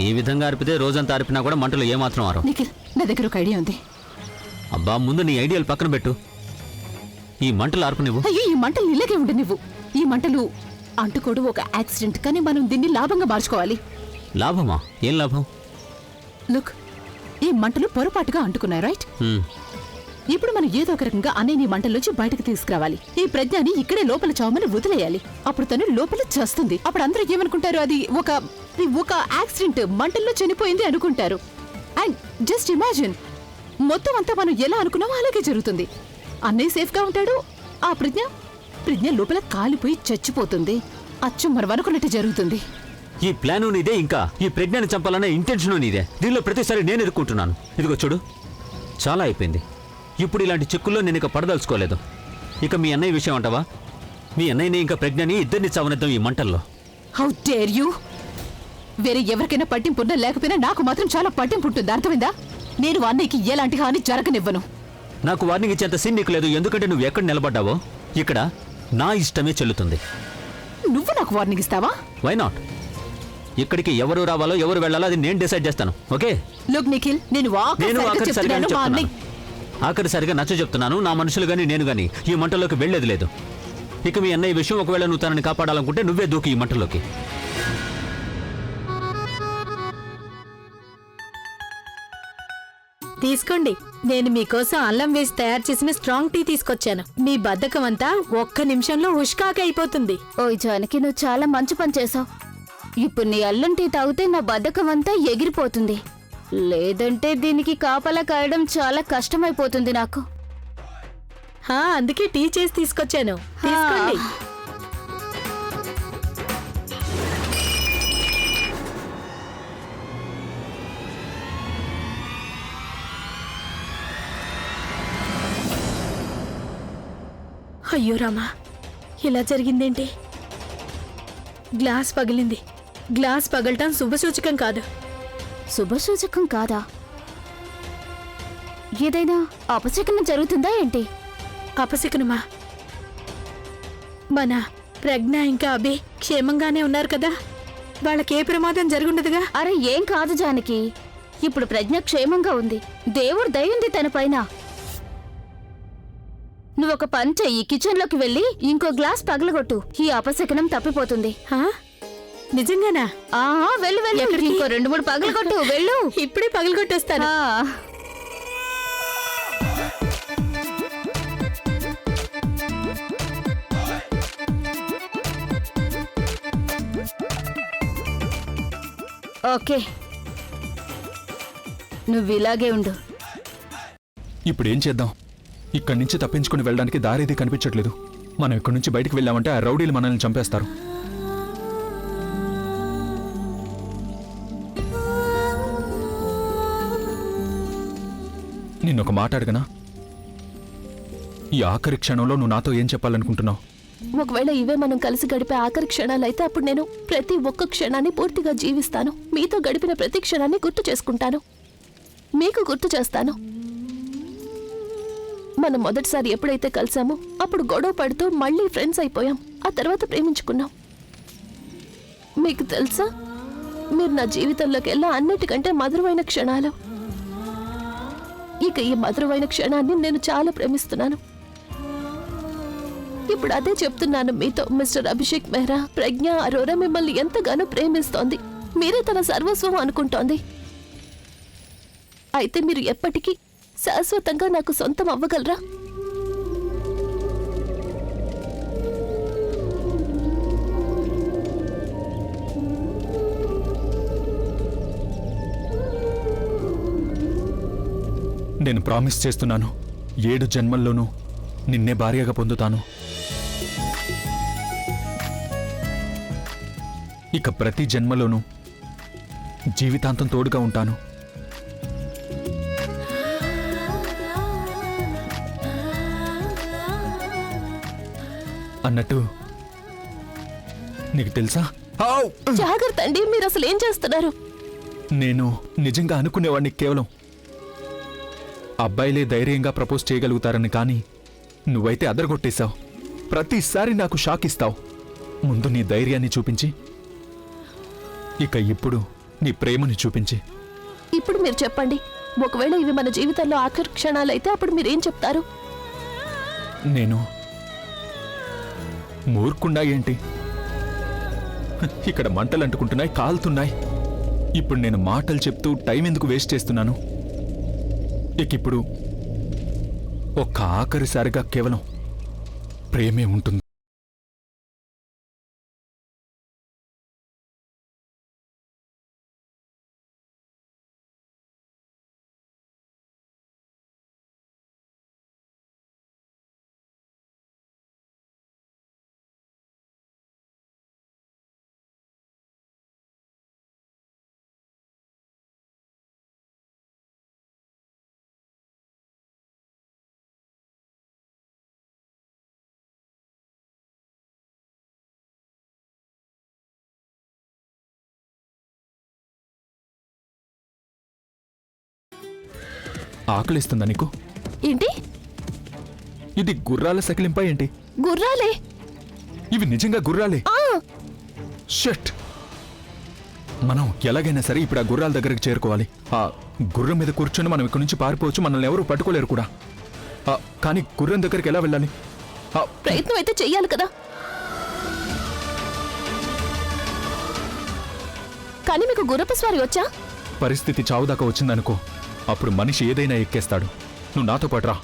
ఈ విధంగా అరిపితే రోజంతా అరిపినా కూడా మంటలు ఏమాత్రం ఆరు. నిఖిల్, నా దగ్గర ఒక ఐడియా ఉంది. అబ్బా, ముందు నీ ఐడియాలు పక్కన పెట్టు. ఈ మంటలు ఆర్పు నువ్వు. అయ్యో, ఈ మంటలు ఇలాగే ఉండు నువ్వు. ఈ మంటలు అంటుకోడు ఒక యాక్సిడెంట్, కానీ మనం దీన్ని లాభంగా మార్చుకోవాలి. లాభమా? ఏం లాభం? లుక్, ఈ మంటలు పొరపాటుగా అంటుకున్నాయి, రైట్? ఇప్పుడు మనం ఏదో ఒక రకంగా అన్నయ్యని మంటల్లోంచి బయటకు తీసుకురావాలి. ఈ ప్రజ్ఞని ఇక్కడే లోపల చావమని వదిలేయాలి. అప్పుడు తను లోపల చేస్తుంది. అప్పుడు అందరూ ఏమనుకుంటారు, అది ఒక యాక్సిడెంట్, మంటల్లో చనిపోయింది అనుకుంటారు. అండ్ జస్ట్ ఇమాజిన్, మొత్తం అంతా మనం ఎలా అనుకున్నామో అలాగే జరుగుతుంది. అన్నయ్య సేఫ్ గా ఉంటాడు, ఆ ప్రజ్ఞ లోపల కాలిపోయి చచ్చిపోతుంది. అచ్చం మనం అనుకున్నట్టు జరుగుతుంది. ఈ ప్లాను నీదే, ఇంకా ఈ ప్రజ్ఞని చంపాలనే ఇంటెన్షన్ నీదే. దీనిలో ప్రతిసారి నేను ఎదుర్కొంటున్నాను. ఇదిగో చూడు, చాలా అయిపోయింది. ఇప్పుడు ఇలాంటి చిక్కుల్లో నేను ఇక పడదలుచుకోలేదు. ఇక మీ అన్నయ్య విషయం అంటావా? మీ అన్నయ్యని ఇంకా ప్రజ్ఞని ఇద్దరిని చావనిద్దాం ఈ మంటల్లో. How dare you! వేరే ఎవరికైనా పట్టింపున్నా లేకపోయినా నాకు మాత్రం చాలా పట్టింపు ఉంటుంది, అర్థమైందా? నేను అన్నయ్యకి ఎలాంటి హాని జరగనివ్వను. నాకు వార్నింగ్ ఇచ్చేంత సీన్ నీకు లేదు, ఎందుకంటే నువ్వు ఎక్కడ నిలబడ్డావో ఇక్కడ నా ఇష్టమే చెల్లుతుంది. నువ్వు నాకు వార్నింగ్ ఇస్తావా? Why not? ఇక్కడికి ఎవరు రావాలో ఎవరు వెళ్ళాలో అది నేను డిసైడ్ చేస్తాను. ఓకే? లుక్ నిఖిల్, నేను ఆఖరిసరిగా నచ్చ చెప్తున్నాను. నా మనుషులు గాని నేను గాని ఈ మంటలోకి వెళ్లేది లేదు. ఇక మీ అన్నయ్య విషయం, ఒకవేళ నువ్వు తనని కాపాడాలనుకుంటే నువ్వే దూకి ఈ మంటలోకి. తీసుకోండి, నేను మీకోసం అల్లం వేసి తయారు చేసిన స్ట్రాంగ్ టీ తీసుకొచ్చాను. మీ బద్ధకం అంతా ఒక్క నిమిషంలో హుష్కాక అయిపోతుంది. ఓయ్ జానకి, నువ్వు చాలా మంచి పని చేసావు. ఇప్పుడు నీ అల్లం టీ తాగితే నా బద్ధకం అంతా ఎగిరిపోతుంది. లేదంటే దీనికి కాపలా కాయడం చాలా కష్టమైపోతుంది నాకు. అందుకే టీ చేసి తీసుకొచ్చాను, తీసుకోండి. అయ్యో రామా, ఇలా జరిగిందేంటి? గ్లాస్ పగిలింది. గ్లాస్ పగలటం శుభసూచకం కాదు. శుభసూచకం కాదా? ఏదైనా అపశకునం జరుగుతుందా ఏంటి? అపశకునమా? మన ప్రజ్ఞ ఇంకా అభి క్షేమంగానే ఉన్నారు కదా? వాళ్ళకే ప్రమాదం జరుగుండదుగా? అరే ఏం కాదు జానకి, ఇప్పుడు ప్రజ్ఞ క్షేమంగా ఉంది. దేవుడు దయ ఉంది తన పైన. నువ్వొక పని చెయ్యి, కిచెన్ లోకి వెళ్ళి ఇంకో గ్లాస్ పగలగొట్టు. ఈ అపశకునం తప్పిపోతుంది. నిజంగానా? వెళ్ళు వెళ్ళు, ఇంకో 2-3 పగలగొట్టు, వెళ్ళు. ఇప్పుడే పగలగొట్టేస్తాను. ఓకే, నువ్వు ఇలాగే ఉండు. ఇప్పుడేం చేద్దాం? ఇక్కడి నుంచి తప్పించుకుని వెళ్ళడానికి దారేది కనిపించట్లేదు. మనం ఇక్కడి నుంచి బయటికి వెళ్ళామంటే ఆ రౌడీలు మనల్ని చంపేస్తారు. నిన్నొక మాట అడగనా? ఈ ఆఖరి క్షణంలో నువ్వు నాతో ఏం చెప్పాలనుకుంటున్నావు? ఒకవేళ ఇవే మనం కలిసి గడిపే ఆఖరి క్షణాలైతే అప్పుడు నేను ప్రతి ఒక్క క్షణాన్ని పూర్తిగా జీవిస్తాను. మీతో గడిపిన ప్రతి క్షణాన్ని గుర్తు చేసుకుంటాను, మీకు గుర్తు చేస్తాను. మనం మొదటిసారి ఎప్పుడైతే కలిసామో అప్పుడు గొడవ పడుతూ మళ్ళీ ఫ్రెండ్స్ అయిపోయాం. ఆ తర్వాత ప్రేమించుకున్నాం. మీకు తెలుసా, మీరు నా జీవితంలోకి వెళ్ళా అన్నిటికంటే మధురమైన క్షణాలు. ఇక ఈ మధురమైన క్షణాన్ని నేను చాలా ప్రేమిస్తున్నాను. ఇప్పుడు అదే చెప్తున్నాను మీతో, మిస్టర్ అభిషేక్ మెహ్రా. ప్రజ్ఞ అరోరా మిమ్మల్ని ఎంతగానో ప్రేమిస్తోంది. మీరే తన సర్వస్వం అనుకుంటోంది. అయితే మీరు ఎప్పటికీ శాశ్వతంగా నాకు సొంతం అవ్వగలరా? నేను ప్రామిస్ చేస్తున్నాను, 7 జన్మల్లోనూ నిన్నే భార్యగా పొందుతాను. ఇక ప్రతి జన్మలోనూ జీవితాంతం తోడుగా ఉంటాను. అన్నట్టు నీకు తెలుసా? జాగ్రత్త అండి, మీరు అసలు ఏం చేస్తున్నారు? నేను నిజంగా అనుకునేవాడిని కేవలం అబ్బాయిలే ధైర్యంగా ప్రపోజ్ చేయగలుగుతారని. కానీ నువ్వైతే అదరగొట్టేశావు. ప్రతిసారి నాకు షాక్ ఇస్తావు. ముందు నీ ధైర్యాన్ని చూపించి ఇక ఇప్పుడు నీ ప్రేమని చూపించి. ఇప్పుడు మీరు చెప్పండి, ఒకవేళ ఇవి మన జీవితంలో ఆఖరి క్షణాలైతే అప్పుడు మీరేం చెప్తారు? నేను మూర్ఖుండా ఏంటి? ఇక్కడ మంటలు అంటుకుంటున్నాయి, కాలుతున్నాయి. ఇప్పుడు నేను మాటలు చెప్తూ టైం ఎందుకు వేస్ట్ చేస్తున్నాను? ఇప్పుడు ఒక్క ఆఖరిసారిగా కేవలం ప్రేమే ఉంటుంది. ఆకలిస్తుందా నీకు? ఏంటి? ఇది గుర్రాల సకిలింపా ఏంటి? గుర్రాలే. ఇవి నిజంగా గుర్రాలే. షట్! మనం ఎలాగైనా సరే ఇప్పుడు ఆ గుర్రాల దగ్గరికి చేరుకోవాలి. ఆ గుర్రం మీద కూర్చొని మనం ఇక్కడి నుంచి పారిపోవచ్చు, మనల్ని ఎవరు పట్టుకోలేరు కూడా. కానీ గుర్రం దగ్గరికి ఎలా వెళ్ళాలి? ప్రయత్నం అయితే చెయ్యాలి కదా. కానీ మీకు గుర్రపు స్వారీ వచ్చా? పరిస్థితి చావుదాకా వచ్చిందనుకో, అప్పుడు మనిషి ఏదైనా ఎక్కేస్తాడు. నువ్వు నాతో పాటు రా.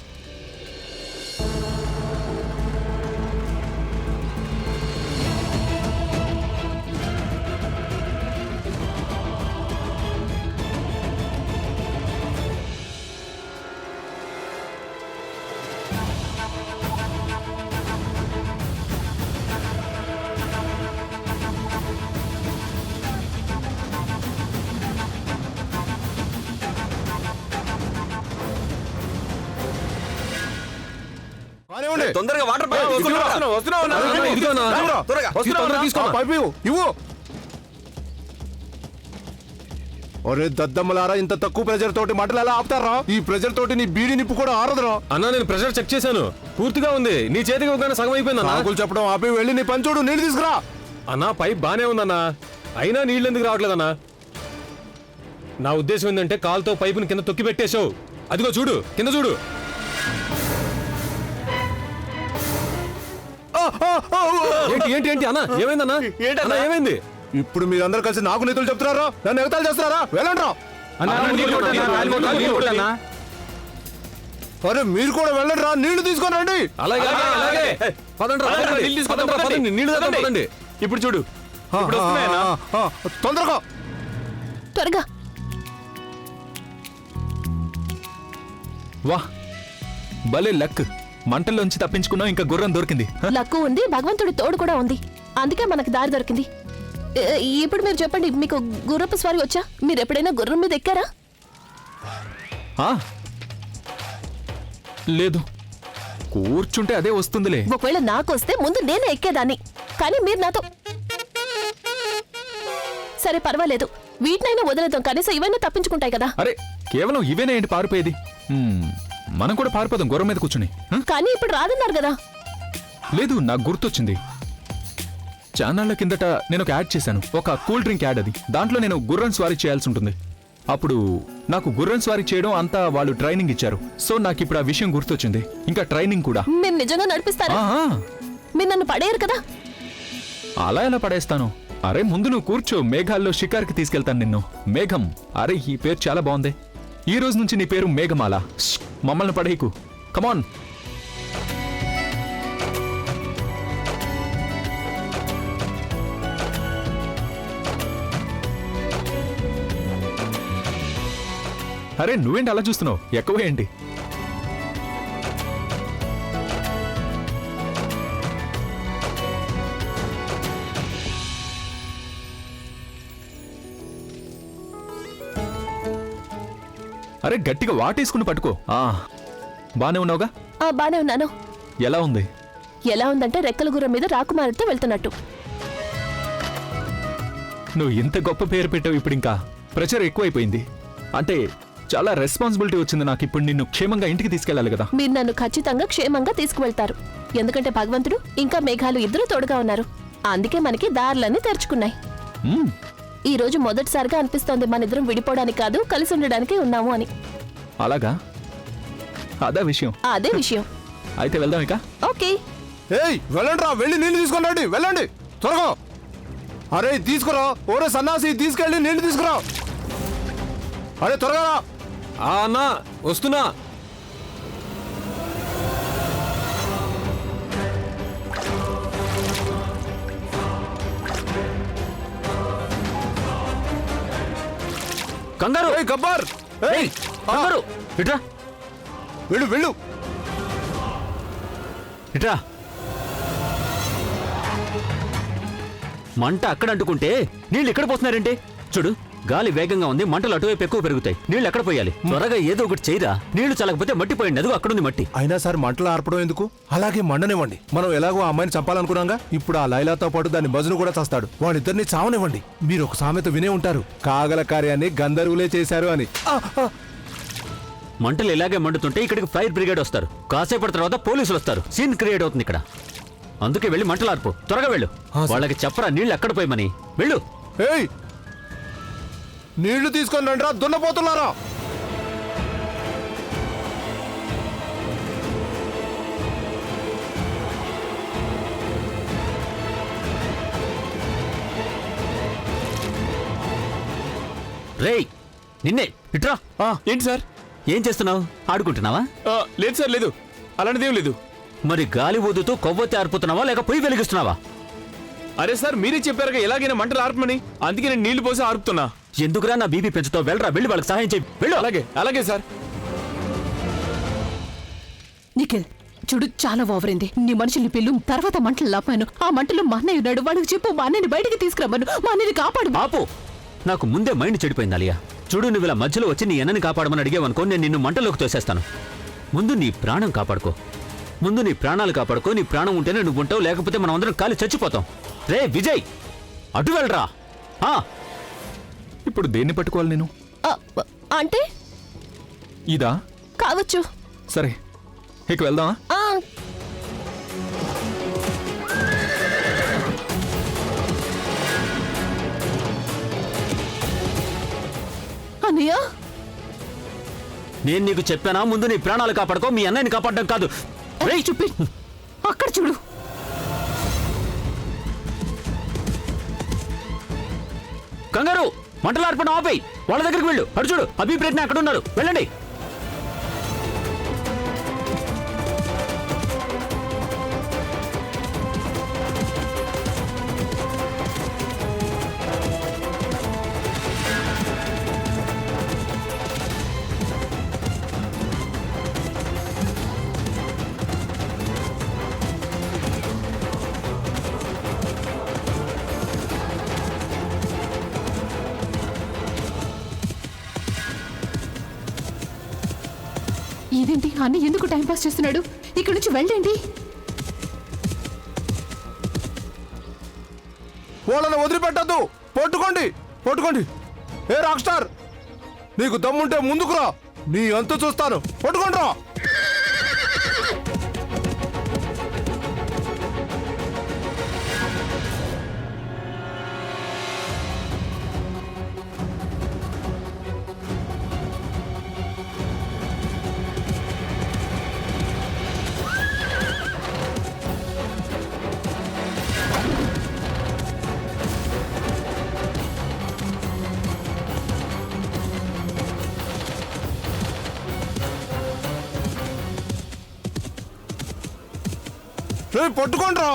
తొందరగా వాటర్ ఒరే దద్దమ్మలారా, ఇంత తక్కువ ప్రెజర్ తోటి మంటలు ఎలా ఆపుతారా? ఈ ప్రెజర్ తోటి నీ బీడి నిప్పు కూడా ఆరదురా. అన్నా నేను ప్రెషర్ చెక్ చేశాను, పూర్తిగా ఉంది. నీ చేతికి ఒక సగం అయిపోయింది. నాకులు చెప్పడం ఆపి వెళ్ళి నీ పని చూడు, నీళ్ళు తీసుకురా. అన్నా పైప్ బానే ఉందన్నా, అయినా నీళ్ళు ఎందుకు రావట్లేదన్నా? నా ఉద్దేశం ఏంటంటే కాలుతో పైపుని కింద తొక్కి పెట్టేశావు. అదిగో చూడు, కింద చూడు. ఏంటి ఏంటి ఏంటి అన్నా, ఏమైందన్నా? ఏంటన్నా ఏమైంది? ఇప్పుడు మీరందరూ కలిసి నాకు నీతులు చెప్తున్నారా? నన్ను ఎగతాలు చేస్తున్నారా? వెళ్ళండి రా. అరే మీరు కూడా వెళ్ళండి రా, నీళ్లు తీసుకొని రండి. అలాగే అలాగే నీళ్ళు పదండి. ఇప్పుడు చూడు, తొందరగా త్వరగా. వా, భలే లక్! మంటల్లోంచి తప్పించుకున్నావు, ఇంకా గుర్రం దొరికింది. లక్కు ఉంది, భగవంతుడి తోడు కూడా ఉంది, అందుకే మనకు దారి దొరికింది. ఇప్పుడు మీరు చెప్పండి, మీకు గుర్రపు స్వారీ వచ్చా? మీరు ఎప్పుడైనా గుర్రం మీద ఎక్కారా? లేదు, కూర్చుంటే అదే వస్తుందిలే. ఒకవేళ నాకు వస్తే ముందు నేనే ఎక్కేదాన్ని, కానీ మీరు నాతో. సరే పర్వాలేదు, వీటినైనా వదిలేద్దాం, కనీసం ఇవైనా తప్పించుకుంటాయి కదా. అరే కేవలం ఇవేనా ఏంటి పారిపోయేది? మనం కూడా పారిపోదాం గుర్రం మీద కూర్చుని. కానీ ఇప్పుడు రాదన్నారు కదా. లేదు, నాకు గుర్తొచ్చింది. చాన్నాళ్ల కిందట నేను ఒక యాడ్ చేశాను, ఒక కూల్ డ్రింక్ యాడ్. అది దాంట్లో నేను గుర్రం స్వారీ చేయాల్సి ఉంటుంది. అప్పుడు నాకు గుర్రం స్వారీ చేయడం అంతా వాళ్ళు ట్రైనింగ్ ఇచ్చారు. సో నాకు ఇప్పుడు ఆ విషయం గుర్తొచ్చింది, ఇంకా ట్రైనింగ్ కూడా. మీరు నిజంగా నడిపిస్తారా? మీరు నన్ను పడేయరు కదా? అలా ఎలా పడేస్తాను? అరే ముందు నువ్వు కూర్చో, మేఘాల్లో షికార్కి తీసుకెళ్తాను నిన్ను. మేఘం, అరే ఈ పేరు చాలా బాగుంది. ఈ రోజు నుంచి నీ పేరు మేఘమాల. మమ్మల్ని పడేయకు, కమాన్. అరే నువ్వేంటి అలా చూస్తున్నావు? ఎక్కువ ఏంటి? అరే గట్టిగా వాటేసుకుని పట్టుకో. బానే ఉన్నావుగా? బానే ఉన్నాను. ఎలా ఉంది? ఎలా ఉందంటే రెక్కల గుర్రం మీద రాకుమారితో వెళ్తున్నట్టు. నువ్వు ఇంత గొప్ప పేరు పెట్టావు, ఇప్పుడు ఇంకా ప్రెషర్ ఎక్కువైపోయింది. అంటే చాలా రెస్పాన్సిబిలిటీ వచ్చింది నాకు. ఇప్పుడు నిన్ను క్షేమంగా ఇంటికి తీసుకెళ్ళాలి కదా. మీరు నన్ను ఖచ్చితంగా క్షేమంగా తీసుకువెళ్తారు, ఎందుకంటే భగవంతుడు ఇంకా మేఘాలు ఇద్దరు తోడుగా ఉన్నారు. అందుకే మనకి దారులన్నీ తెరుచుకున్నాయి. ఈ రోజు మొదటిసారిగా అనిపిస్తోంది మన ఇద్దరం విడిపోవడానికి కాదు కలిసి ఉండడానికి ఉన్నాము అని. అలాగా? అదే విషయం. అదే విషయం. అయితే వెళ్దాం ఇక. ఓకే. ఏయ్ వెళ్ళండి రా, వెళ్ళి నీళ్లు తీసుకొని రండి, వెళ్ళండి త్వరగా. అరే తీసుకురా, ఓరే సన్నాసి తీసుకెళ్ళి నీళ్లు తీసుకురా. అరే త్వరగా రా. అన్నా వస్తున్నా. కంగారు ఏయ్ గబ్బర్, ఏయ్ కంగారు ఇట్రా వెళ్ళు వెళ్ళు. ఇట్రా. మంట అక్కడ అంటుకుంటే నీళ్ళు ఇక్కడ పోస్తున్నారేంటి? చూడు, గాలి వేగంగా ఉంది, మంటలు అటువైపు ఎక్కువ పెరుగుతాయి. నీళ్ళు ఎక్కడ పోయాలి? త్వరగా ఏదో ఒకటి చేయరా. నీళ్లు చల్లకపోతే మట్టి పోయింది, అదిగో అక్కడుంది మట్టి. అయినా సార్ మంటలు ఆర్పడం ఎందుకు? అలాగే మండనివ్వండి. మనం ఎలాగో ఆ అమ్మాయిని చంపాలనుకున్నాగా, ఇప్పుడు ఆ లైలాతో పాటు దాని బజును కూడా చస్తాడు. వాళ్ళిద్దరిని చావనివ్వండి. మీరు ఒక సామెత వినే ఉంటారు, కాగల కార్యాన్ని గంధర్వులే చేశారు అని. మంటలు ఇలాగే మండుతుంటే ఇక్కడికి ఫైర్ బ్రిగేడ్ వస్తారు. కాసేపటి తర్వాత పోలీసులు వస్తారు. సీన్ క్రియేట్ అవుతుంది ఇక్కడ. అందుకే వెళ్ళి మంటలు ఆర్పు. త్వరగా వెళ్ళు. వాళ్ళకి చెప్పరా నీళ్ళు ఎక్కడ పోయమని. వెళ్ళు. ఏయ్ నీళ్లు తీసుకొని రండిరా, దున్నపోతున్నారా? రేయ్ నిన్నే, ఇట్రా. ఏంటి సార్? ఏం చేస్తున్నావు? ఆడుకుంటున్నావా? లేదు సార్, లేదు, అలాంటిదేం లేదు. మరి గాలి ఊదుతూ కొవ్వొత్తి ఆర్పుతున్నావా లేక పొయ్యి వెలిగిస్తున్నావా? అరే సార్, మీరే చెప్పారుగా ఎలాగైనా మంటలు ఆర్పమని, అందుకే నేను నీళ్లు పోసి ఆర్పుతున్నా. ఎందుకురా నా బీపీ పెంచుతావు? వెళ్ళరా, వెళ్ళి వాళ్ళకి సహాయం చేయి. వెళ్ళు. అలాగే అలాగే సార్. నిఖిల్ చూడు, చాలా ఓవరైంది. నీ మనుషుల్ని పిల్లు, తర్వాత మంటలు లాపాను. ఆ మంటలు మా అన్నయ్య ఉన్నాడు, వాడికి చెప్పు మా అన్నయ్యని బయటికి తీసుకురమ్మను. మా అన్నయ్యని కాపాడు. ఆపు. నాకు ముందే మైండ్ చెడిపోయింది అలియా. చూడు, నువ్వు ఇలా మధ్యలో వచ్చి నీ అన్నని కాపాడమని అడిగేవనుకో, నేను నిన్ను మంటలోకి తోసేస్తాను. ముందు నీ ప్రాణం కాపాడుకో. ముందు నీ ప్రాణాలు కాపాడుకో. నీ ప్రాణం ఉంటేనే నువ్వు ఉంటావు, లేకపోతే మనం అందరం కాలి చచ్చిపోతాం. రే విజయ్, అటు వెళ్ళరా. ఇప్పుడు దేన్ని పట్టుకోవాలి నేను? అంటే ఇదా? కావచ్చు. సరే, ఇక వెళ్దామా? అన్నయ్య నేను నీకు చెప్పానా? ముందు నీ ప్రాణాలు కాపాడుకో, మీ అన్నయ్యని కాపాడడం కాదు. రేయ్ చూపి, అక్కడ చూడు. కంగారు, మంటలు ఆర్పడం ఆపేయి. వాళ్ళ దగ్గరికి వెళ్ళు. అటు చూడు, అభిప్రేట్న అక్కడ ఉన్నారు. వెళ్ళండి. ఇదేంటి అన్న ఎందుకు టైం పాస్ చేస్తున్నాడు? ఇక్కడ నుంచి వెళ్ళండి. వాళ్ళని వదిలిపెట్టద్దు. పట్టుకోండి, పట్టుకోండి. ఏ రాక్ స్టార్, నీకు దమ్ముంటే ముందుకురా, నీ అంత చూస్తాను. పట్టుకోండి రా. పట్టుకోండి రా.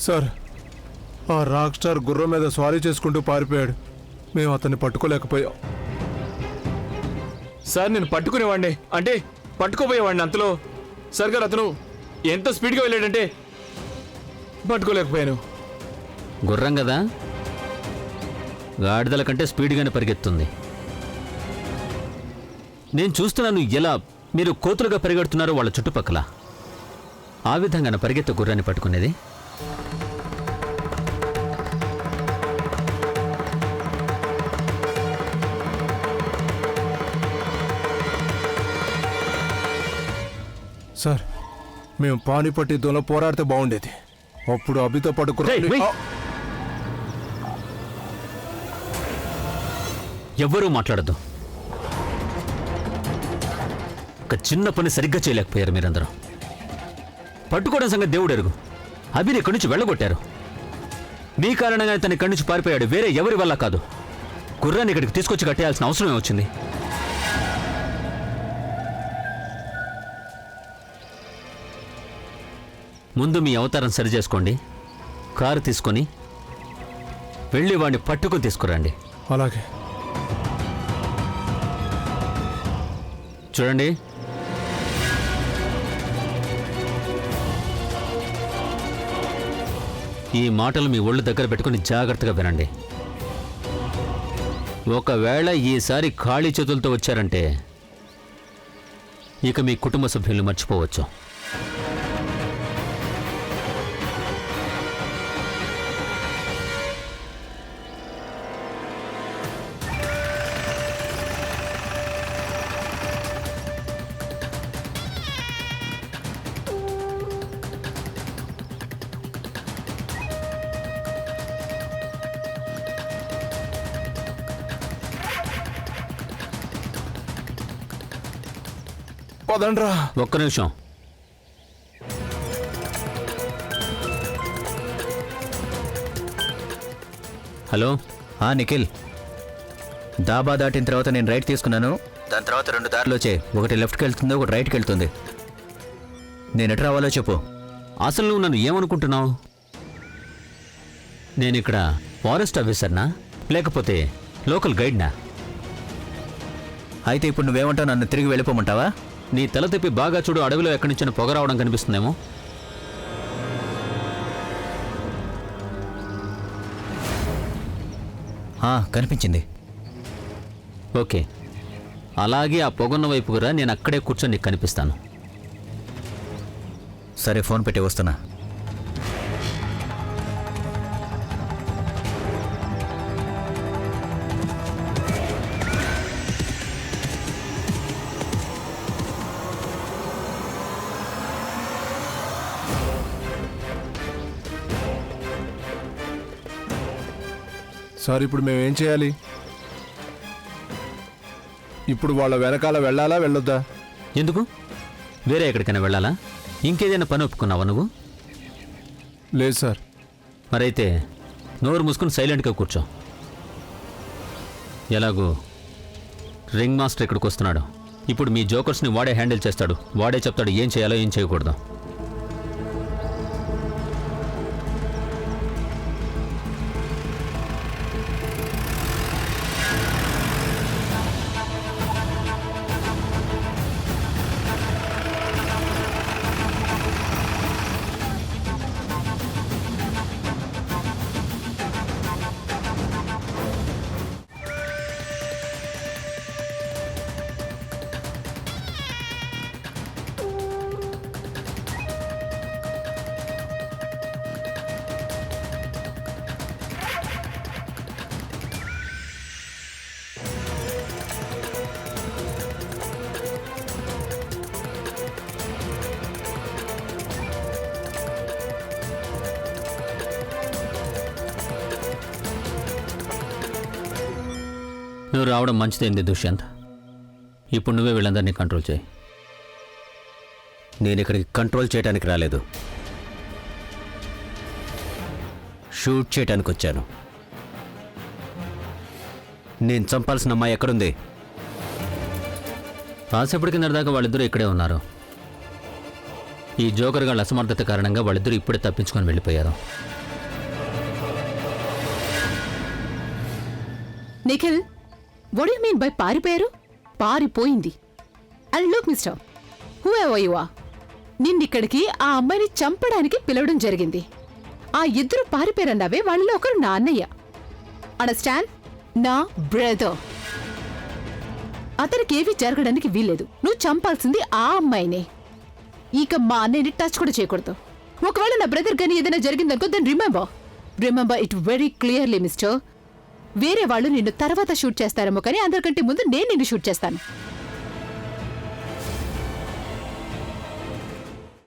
సార్ ఆ రాక్ స్టార్ గుర్రం మీద స్వారీ చేసుకుంటూ పారిపోయాడు. మేము అతన్ని పట్టుకోలేకపోయాం. సార్ నేను పట్టుకునేవాడిని, అంటే పట్టుకోపోయేవాడిని. అంతలో సార్ గారు అతను ఎంత స్పీడ్గా వెళ్ళాడంటే పట్టుకోలేకపోయాను. గుర్రం కదా, గాడిదల కంటే స్పీడ్గానే పరిగెత్తుంది. నేను చూస్తున్నాను ఎలా మీరు కోతులుగా పరిగెడుతున్నారు వాళ్ళ చుట్టుపక్కల. ఆ విధంగా పరిగెత్తే గుర్రాన్ని పట్టుకునేది. సార్ మేము పానిపట్టి యుద్ధంలో పోరాడితే బాగుండేది. అప్పుడు అభితో పాటు రేయ్, వెయ్. ఎవ్వరూ మాట్లాడద్దు. ఒక చిన్న పని సరిగ్గా చేయలేకపోయారు మీరందరూ. పట్టుకోవడం సంగతి దేవుడు ఎరుగు. అభిని ఇక్కడి నుంచి వెళ్ళగొట్టారు. మీ కారణంగా తన ఇక్కడి నుంచి పారిపోయాడు, వేరే ఎవరి వల్ల కాదు. గుర్రాన్ని ఇక్కడికి తీసుకొచ్చి కట్టేయాల్సిన అవసరమే వచ్చింది. ముందు మీ అవతారం సరి చేసుకోండి. కారు తీసుకొని వెళ్ళి వాడిని పట్టుకొని తీసుకురండి. అలాగే. చూడండి, ఈ మాటలు మీ ఒళ్ళు దగ్గర పెట్టుకుని జాగ్రత్తగా వినండి. ఒకవేళ ఈసారి ఖాళీ చేతులతో వచ్చారంటే ఇక మీ కుటుంబ సభ్యుల్ని మర్చిపోవచ్చు. పదండ్రా. ఒక్క నిమిషం. హలో. నిఖిల్, డాబా దాటిన తర్వాత నేను రైట్ తీసుకున్నాను. దాని తర్వాత 2 దారులు వచ్చాయి. ఒకటి లెఫ్ట్కి వెళ్తుంది, ఒకటి రైట్కి వెళ్తుంది. నేను ఎటు రావాలో చెప్పు. అసలు నువ్వు నన్ను ఏమనుకుంటున్నావు? నేను ఇక్కడ ఫారెస్ట్ ఆఫీసర్నా లేకపోతే లోకల్ గైడ్నా? అయితే ఇప్పుడు నువ్వేమంటావు? నన్ను తిరిగి వెళ్ళిపోమంటావా? నీ తల తిప్పి బాగా చూడు, అడవిలో ఎక్కడి నుంచి పొగ రావడం కనిపిస్తుందేమో. కనిపించింది. ఓకే, అలాగే ఆ పొగన్న వైపుకు రా. నేను అక్కడే కూర్చొని నీకు కనిపిస్తాను. సరే, ఫోన్ పెట్టి వస్తున్నా. సార్ ఇప్పుడు మేమేం చేయాలి? ఇప్పుడు వాళ్ళ వెనకాల వెళ్ళాలా వెళ్ళొద్దా? ఎందుకు? వేరే ఎక్కడికైనా వెళ్ళాలా? ఇంకేదైనా పని ఒప్పుకున్నావా నువ్వు? లేదు సార్. మరైతే నోరు మూసుకుని సైలెంట్గా కూర్చో. ఎలాగూ రింగ్ మాస్టర్ ఇక్కడికి వస్తున్నాడు. ఇప్పుడు మీ జోకర్స్ని వాడే హ్యాండిల్ చేస్తాడు. వాడే చెప్తాడు ఏం చేయాలో ఏం చేయకూడదు. నువ్వు రావడం మంచిదైంది దుష్యంత్. ఇప్పుడు నువ్వే వీళ్ళందరినీ కంట్రోల్ చేయి. నేను ఇక్కడికి కంట్రోల్ చేయడానికి రాలేదు, షూట్ చేయడానికి వచ్చాను. నేను చంపాల్సిన అమ్మాయి ఎక్కడుంది? కాసేపటి కింద దాకా వాళ్ళిద్దరూ ఇక్కడే ఉన్నారు. ఈ జోకర్ గాళ్ళ అసమర్థత కారణంగా వాళ్ళిద్దరూ ఇప్పుడే తప్పించుకొని వెళ్ళిపోయారు. Nikhil, what you mean by పారిపోయారు? పారిపోయింది. And look mister, whoever you are, నిన్నిక్కడికి ఆ అమ్మాయిని చంపడానికి పిలవడం జరిగింది. ఆ ఇద్దరు పారిపోయారన్నావే, వాళ్ళలో ఒకరు నా అన్నయ్య. అండర్స్టాండ్? నా బ్రదర్. అతనికి ఏమీ జరగడానికి వీల్లేదు. నువ్వు చంపాల్సింది ఆ అమ్మాయినే. ఇక మా అన్నయ్యని టచ్ కూడా చేయకూడదు. ఒకవేళ నా బ్రదర్ కానీ ఏదైనా జరిగిందనుకో, then remember it very clearly mister. వేరే వాళ్ళు నిన్ను తర్వాత షూట్ చేస్తారేమో, కానీ అందరికంటే ముందు నేను నిన్ను షూట్ చేస్తాను.